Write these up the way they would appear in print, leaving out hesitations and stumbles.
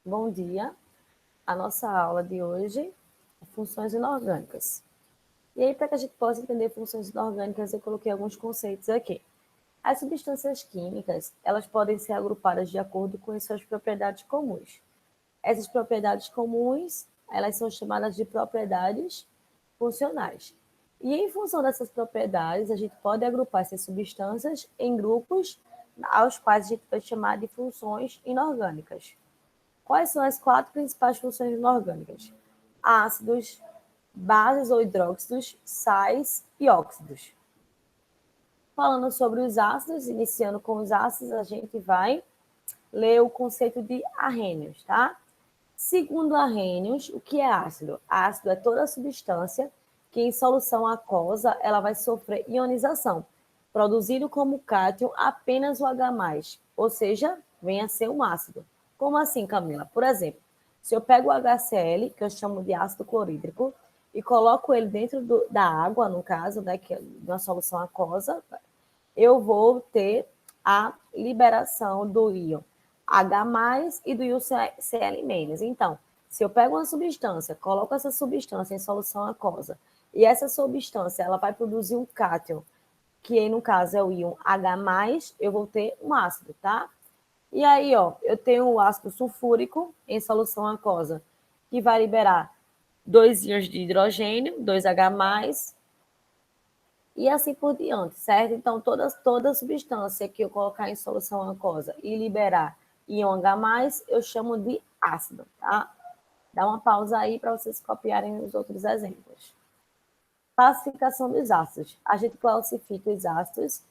Bom dia. A nossa aula de hoje é funções inorgânicas. E aí, para que a gente possa entender funções inorgânicas, eu coloquei alguns conceitos aqui. As substâncias químicas, elas podem ser agrupadas de acordo com as suas propriedades comuns. Essas propriedades comuns, elas são chamadas de propriedades funcionais. E em função dessas propriedades, a gente pode agrupar essas substâncias em grupos aos quais a gente vai chamar de funções inorgânicas. Quais são as 4 principais funções inorgânicas? Ácidos, bases ou hidróxidos, sais e óxidos. Falando sobre os ácidos, iniciando com os ácidos, a gente vai ler o conceito de arrênios, tá? Segundo Arrhenius, o que é ácido? Ácido é toda substância que em solução aquosa ela vai sofrer ionização, produzindo como cátion apenas o H+, ou seja, vem a ser um ácido. Como assim, Camila? Por exemplo, se eu pego o HCl, que eu chamo de ácido clorídrico, e coloco ele dentro da água, no caso, né, que é uma solução aquosa, eu vou ter a liberação do íon H+, e do íon Cl-. Então, se eu pego uma substância, coloco essa substância em solução aquosa, e essa substância ela vai produzir um cátion, que no caso é o íon H+, eu vou ter um ácido, tá? E aí, ó, eu tenho o ácido sulfúrico em solução aquosa, que vai liberar 2 íons de hidrogênio, 2H+, e assim por diante, certo? Então, toda substância que eu colocar em solução aquosa e liberar íon H+, eu chamo de ácido, tá? Dá uma pausa aí para vocês copiarem os outros exemplos. Classificação dos ácidos. A gente classifica os ácidos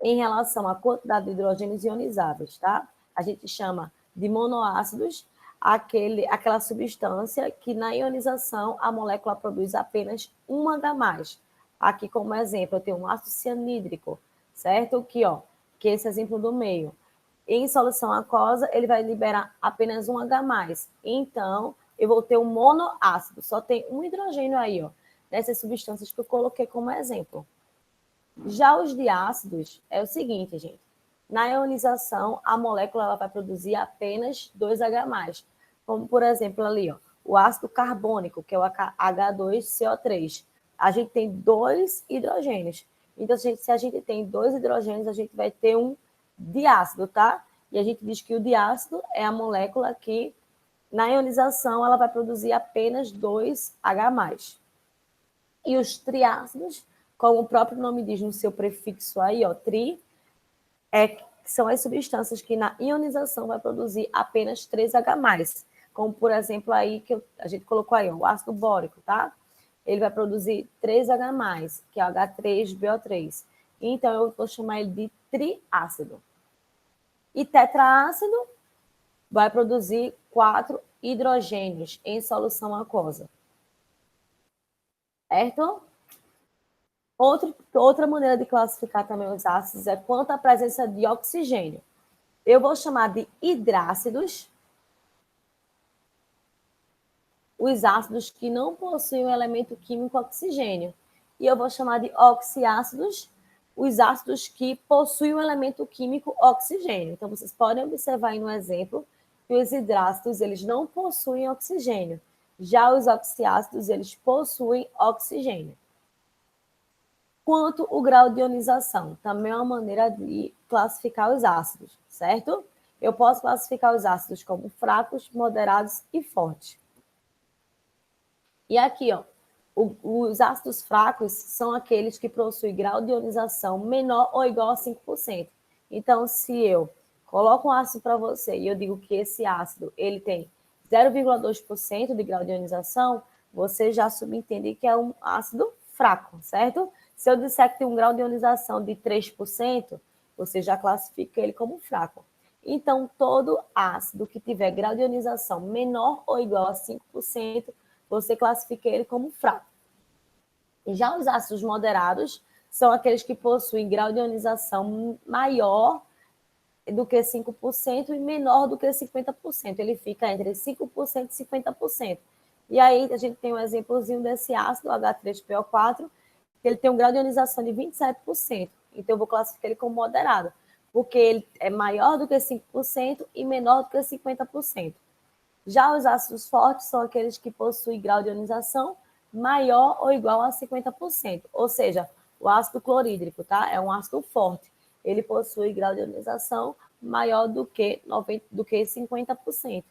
em relação à quantidade de hidrogênios ionizáveis, tá? A gente chama de monoácidos aquela substância que na ionização a molécula produz apenas um H+. Aqui, como exemplo, eu tenho um ácido cianídrico, certo? Que esse exemplo do meio. Em solução aquosa, ele vai liberar apenas um H+. Então, eu vou ter um monoácido, só tem um hidrogênio aí, ó, nessas substâncias que eu coloquei como exemplo. Já os diácidos é o seguinte, gente. Na ionização, a molécula ela vai produzir apenas 2H+, como, por exemplo, ali, ó, o ácido carbônico, que é o H2CO3. A gente tem 2 hidrogênios. Então, se a gente tem 2 hidrogênios, a gente vai ter um diácido, tá? E a gente diz que o diácido é a molécula que, na ionização, ela vai produzir apenas 2H+. E os triácidos, como o próprio nome diz no seu prefixo aí, ó, tri, são as substâncias que na ionização vai produzir apenas 3H+, como por exemplo aí que a gente colocou aí, ó, o ácido bórico, tá? Ele vai produzir 3H+, que é o H3BO3. Então eu vou chamar ele de triácido. E tetraácido vai produzir 4 hidrogênios em solução aquosa. Certo? Outra maneira de classificar também os ácidos é quanto à presença de oxigênio. Eu vou chamar de hidrácidos os ácidos que não possuem o elemento químico oxigênio. E eu vou chamar de oxiácidos os ácidos que possuem o elemento químico oxigênio. Então, vocês podem observar aí no exemplo que os hidrácidos eles não possuem oxigênio. Já os oxiácidos, eles possuem oxigênio. Quanto o grau de ionização, também é uma maneira de classificar os ácidos, certo? Eu posso classificar os ácidos como fracos, moderados e fortes. E aqui, ó, os ácidos fracos são aqueles que possuem grau de ionização menor ou igual a 5%. Então, se eu coloco um ácido para você e eu digo que esse ácido ele tem 0,2% de grau de ionização, você já subentende que é um ácido fraco, certo? Se eu disser que tem um grau de ionização de 3%, você já classifica ele como fraco. Então, todo ácido que tiver grau de ionização menor ou igual a 5%, você classifica ele como fraco. E já os ácidos moderados são aqueles que possuem grau de ionização maior do que 5% e menor do que 50%. Ele fica entre 5% e 50%. E aí a gente tem um exemplozinho desse ácido, H3PO4, que ele tem um grau de ionização de 27%. Então eu vou classificar ele como moderado, porque ele é maior do que 5% e menor do que 50%. Já os ácidos fortes são aqueles que possuem grau de ionização maior ou igual a 50%. Ou seja, o ácido clorídrico, tá? É um ácido forte. Ele possui grau de ionização maior do que 50%.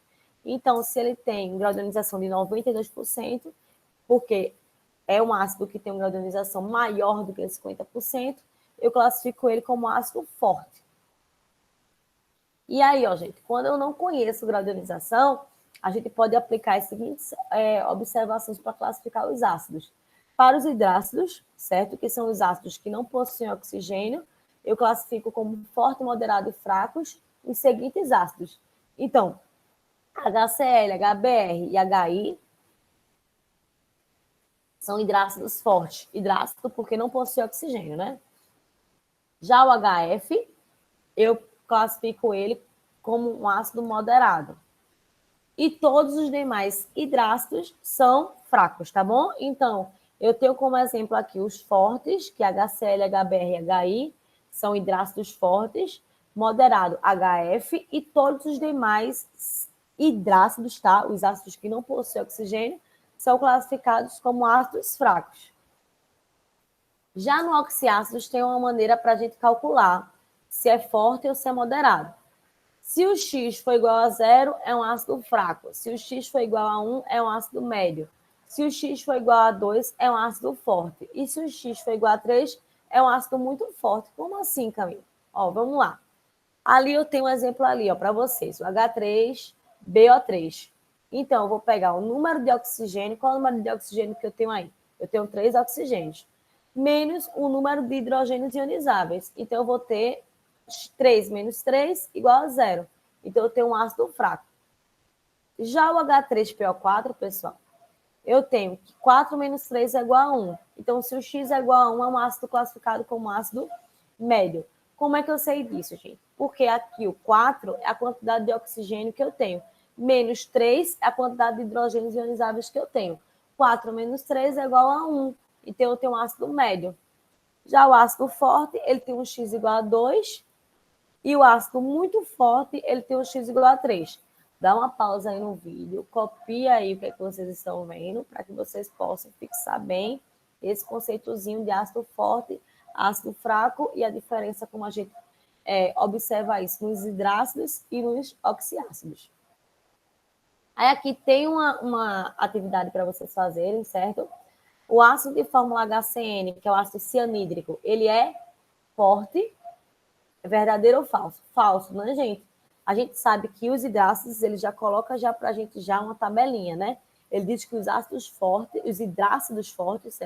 Então, se ele tem um grau de ionização de 92%, porque é um ácido que tem um grau de ionização maior do que 50%, eu classifico ele como ácido forte. E aí, ó, gente, quando eu não conheço o grau de ionização, a gente pode aplicar as seguintes observações para classificar os ácidos. Para os hidrácidos, certo? Que são os ácidos que não possuem oxigênio, eu classifico como forte, moderado e fracos os seguintes ácidos. Então, HCl, HBr e HI são hidrácidos fortes. Hidrácido porque não possui oxigênio, né? Já o HF, eu classifico ele como um ácido moderado. E todos os demais hidrácidos são fracos, tá bom? Então, eu tenho como exemplo aqui os fortes, que HCl, HBr e HI são hidrácidos fortes, moderado HF e todos os demais hidrácidos, tá? Os ácidos que não possuem oxigênio, são classificados como ácidos fracos. Já no oxiácidos tem uma maneira para a gente calcular se é forte ou se é moderado. Se o X for igual a 0, é um ácido fraco. Se o X for igual a 1, é um ácido médio. Se o X for igual a 2, é um ácido forte. E se o X for igual a 3, é um ácido muito forte. Como assim, Camila? Ó, vamos lá. Ali eu tenho um exemplo ali, ó, para vocês. O H3BO3. Então, eu vou pegar o número de oxigênio. Qual é o número de oxigênio que eu tenho aí? Eu tenho 3 oxigênios. Menos o número de hidrogênios ionizáveis. Então, eu vou ter 3 menos 3 igual a 0. Então, eu tenho um ácido fraco. Já o H3PO4, pessoal, eu tenho que 4 menos 3 é igual a 1. Então, se o X é igual a 1, é um ácido classificado como ácido médio. Como é que eu sei disso, gente? Porque aqui o 4 é a quantidade de oxigênio que eu tenho. Menos 3 é a quantidade de hidrogênios ionizáveis que eu tenho. 4 menos 3 é igual a 1. Então, eu tenho um ácido médio. Já o ácido forte, ele tem um X igual a 2. E o ácido muito forte, ele tem um X igual a 3. Dá uma pausa aí no vídeo, copia aí o que, é que vocês estão vendo, para que vocês possam fixar bem esse conceitozinho de ácido forte, ácido fraco e a diferença como a gente observa isso nos hidrácidos e nos oxiácidos. Aí aqui tem uma atividade para vocês fazerem, certo? O ácido de fórmula HCN, que é o ácido cianídrico, ele é forte. É verdadeiro ou falso? Falso, né, gente? A gente sabe que os hidrácidos, ele já coloca já para a gente já uma tabelinha, né? Ele diz que os ácidos fortes, os hidrácidos fortes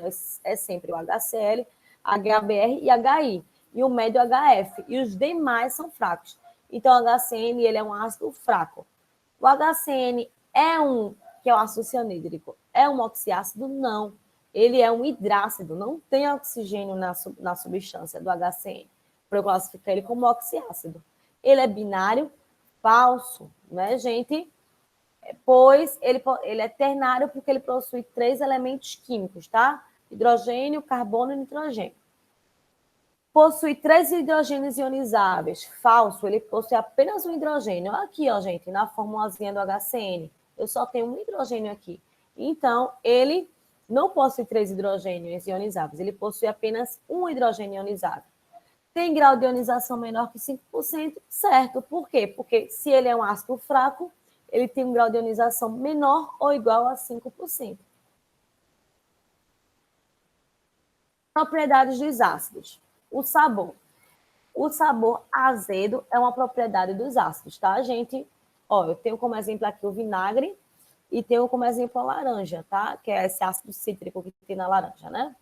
é sempre o HCl, HBr e HI. E o médio HF. E os demais são fracos. Então, o HCN, ele é um ácido fraco. O HCN que é o ácido cianídrico, é um oxiácido? Não. Ele é um hidrácido, não tem oxigênio na substância do HCN. Para eu classificar ele como oxiácido. Ele é binário? Falso, né, gente? Pois ele é ternário porque ele possui 3 elementos químicos, tá? Hidrogênio, carbono e nitrogênio. Possui 3 hidrogênios ionizáveis. Falso, ele possui apenas um hidrogênio. Aqui, ó, gente, na formulazinha do HCN, eu só tenho um hidrogênio aqui. Então, ele não possui 3 hidrogênios ionizáveis, ele possui apenas um hidrogênio ionizável. Tem grau de ionização menor que 5%, certo. Por quê? Porque se ele é um ácido fraco, ele tem um grau de ionização menor ou igual a 5%. Propriedades dos ácidos. O sabor. O sabor azedo é uma propriedade dos ácidos, tá, gente? Ó, eu tenho como exemplo aqui o vinagre e tenho como exemplo a laranja, tá? Que é esse ácido cítrico que tem na laranja, né?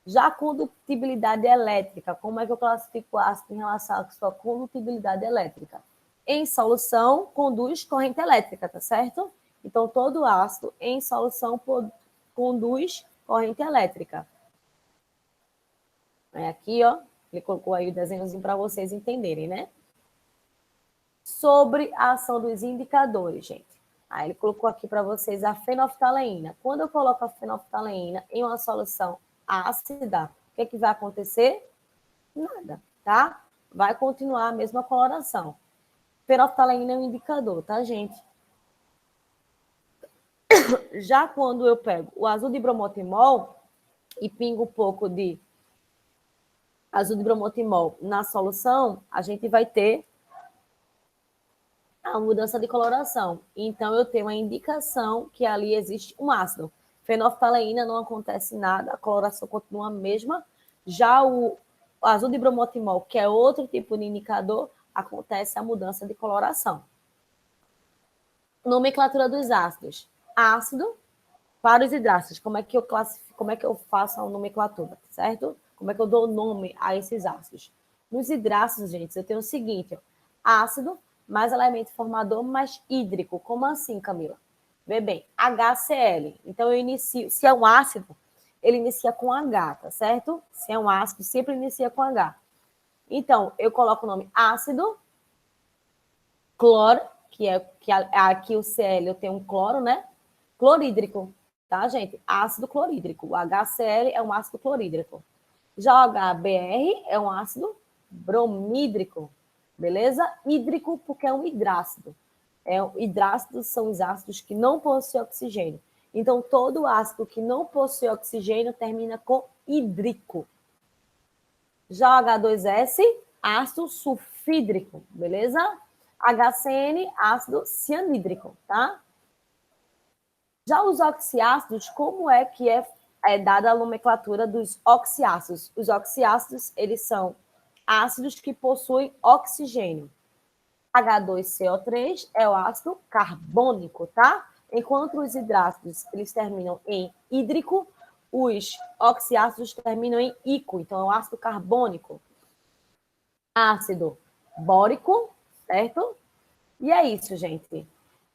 Já a condutibilidade elétrica, como é que eu classifico o ácido em relação à sua condutibilidade elétrica? Em solução, conduz corrente elétrica, tá certo? Então, todo ácido em solução conduz corrente elétrica. Aqui, ó, ele colocou aí o desenhozinho para vocês entenderem, né? Sobre a ação dos indicadores, gente. Aí ele colocou aqui para vocês a fenolftaleína. Quando eu coloco a fenolftaleína em uma solução ácida, o que vai acontecer? Nada, tá? Vai continuar a mesma coloração. Fenolftaleína é um indicador, tá, gente? Já quando eu pego o azul de bromotimol e pingo um pouco de azul de bromotimol na solução, a gente vai ter a mudança de coloração. Então, eu tenho a indicação que ali existe um ácido. Fenolftaleína não acontece nada, a coloração continua a mesma. Já o azul de bromotimol, que é outro tipo de indicador, acontece a mudança de coloração. Nomenclatura dos ácidos. Ácido para os hidrácidos. Como é que eu classifico, como é que eu faço a nomenclatura, certo? Como é que eu dou nome a esses ácidos? Nos hidrácidos, gente, eu tenho o seguinte, ó, ácido mais elemento formador mais hídrico. Como assim, Camila? Vê bem, HCl. Então, eu inicio, se é um ácido, ele inicia com H, tá certo? Se é um ácido, sempre inicia com H. Então, eu coloco o nome ácido, cloro, que aqui o Cl eu tenho um cloro, né? Clorídrico, tá, gente? Ácido clorídrico. O HCl é um ácido clorídrico. Já o HBr é um ácido bromídrico, beleza? Hídrico porque é um hidrácido. Hidrácidos são os ácidos que não possuem oxigênio. Então, todo ácido que não possui oxigênio termina com hídrico. Já o H2S, ácido sulfídrico, beleza? HCN, ácido cianídrico, tá? Já os oxiácidos, como é que é dada a nomenclatura dos oxiácidos? Os oxiácidos, eles são ácidos que possuem oxigênio. H2CO3 é o ácido carbônico, tá? Enquanto os hidrácidos, eles terminam em hídrico, os oxiácidos terminam em íco, então é o ácido carbônico. Ácido bórico, certo? E é isso, gente.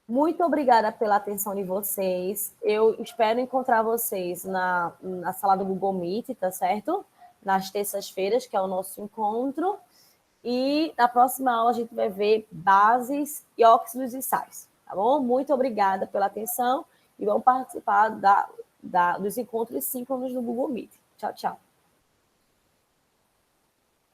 Muito obrigada pela atenção de vocês. Eu espero encontrar vocês na sala do Google Meet, tá certo? Nas terças-feiras, que é o nosso encontro. E na próxima aula a gente vai ver bases e óxidos e sais, tá bom? Muito obrigada pela atenção e vamos participar dos encontros síncronos do Google Meet. Tchau, tchau.